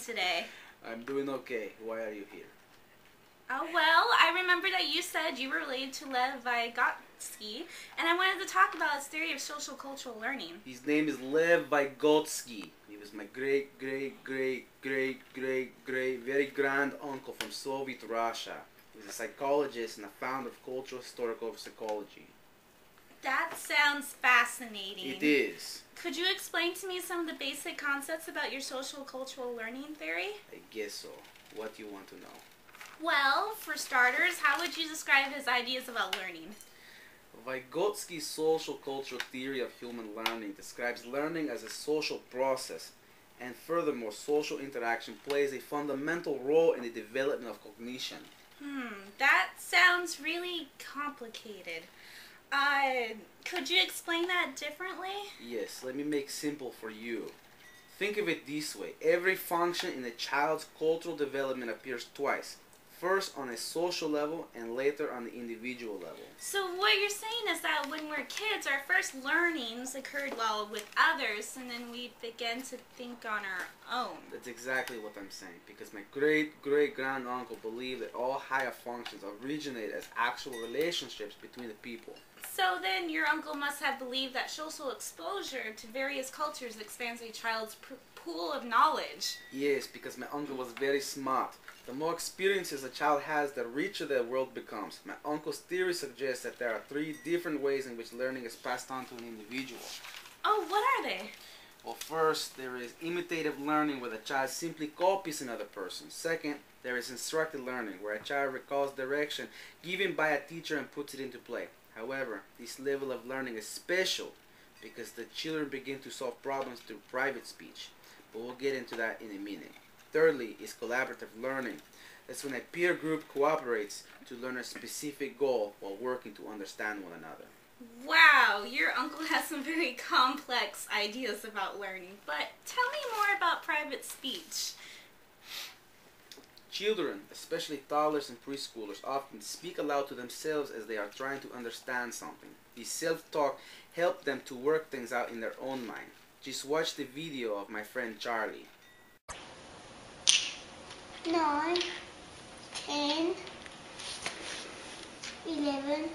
Today? I'm doing okay. Why are you here? Oh, well, I remember that you said you were related to Lev Vygotsky, and I wanted to talk about his theory of sociocultural learning. His name is Lev Vygotsky. He was my very grand uncle from Soviet Russia. He's a psychologist and a founder of cultural historical psychology. That sounds fascinating. It is. Could you explain to me some of the basic concepts about your sociocultural learning theory? I guess so. What do you want to know? Well, for starters, how would you describe his ideas about learning? Vygotsky's sociocultural theory of human learning describes learning as a social process, and furthermore, social interaction plays a fundamental role in the development of cognition. That sounds really complicated. Could you explain that differently? Yes, let me make simple for you. Think of it this way. Every function in a child's cultural development appears twice. First on a social level and later on the individual level. So what you're saying is that when we're kids, our first learnings occurred while with others, and then we begin to think on our own. That's exactly what I'm saying, because my great-great-granduncle believed that all higher functions originate as actual relationships between the people. So then your uncle must have believed that social exposure to various cultures expands a child's pool of knowledge. Yes, because my uncle was very smart. The more experiences a child has, the richer the world becomes. My uncle's theory suggests that there are 3 different ways in which learning is passed on to an individual. Oh, what are they? Well, first, there is imitative learning, where the child simply copies another person. Second, there is instructed learning, where a child recalls direction given by a teacher and puts it into play. However, this level of learning is special because the children begin to solve problems through private speech. But we'll get into that in a minute. Thirdly is collaborative learning. That's when a peer group cooperates to learn a specific goal while working to understand one another. Wow, your uncle has some very complex ideas about learning. But tell me more about private speech. Children, especially toddlers and preschoolers, often speak aloud to themselves as they are trying to understand something. This self-talk helps them to work things out in their own mind. Just watch the video of my friend Charlie. 9, 10, 11,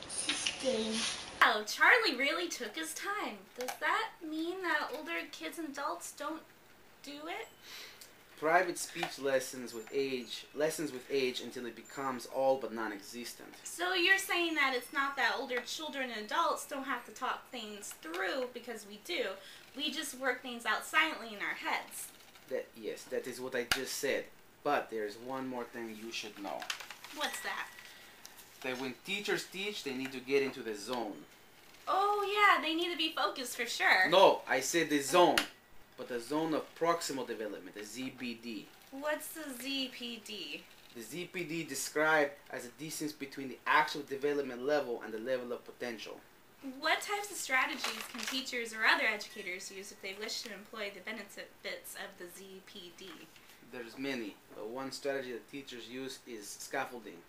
16. Wow, Charlie really took his time. Does that mean that older kids and adults don't do it? Private speech lessens with age until it becomes all but non-existent. So you're saying that it's not that older children and adults don't have to talk things through, because we do. We just work things out silently in our heads. Yes, that is what I just said. But there is one more thing you should know. What's that? That when teachers teach, they need to get into the zone. Oh yeah, they need to be focused for sure. No, I said the zone. But the zone of proximal development, the ZPD. What's the ZPD? The ZPD described as a distance between the actual development level and the level of potential. What types of strategies can teachers or other educators use if they wish to employ the benefits of the ZPD? There's many, but one strategy that teachers use is scaffolding.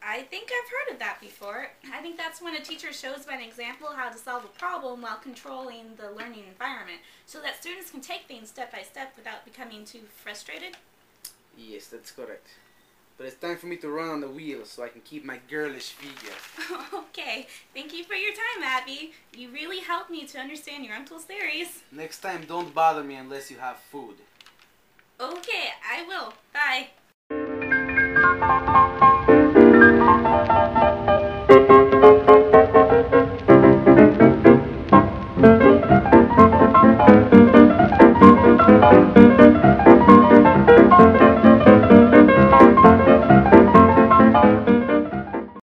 I think I've heard of that before. I think that's when a teacher shows by an example how to solve a problem while controlling the learning environment, so that students can take things step by step without becoming too frustrated. Yes, that's correct. But it's time for me to run on the wheel so I can keep my girlish figure. Okay, thank you for your time, Abby. You really helped me to understand your uncle's theories. Next time, don't bother me unless you have food. Okay, I will. Bye.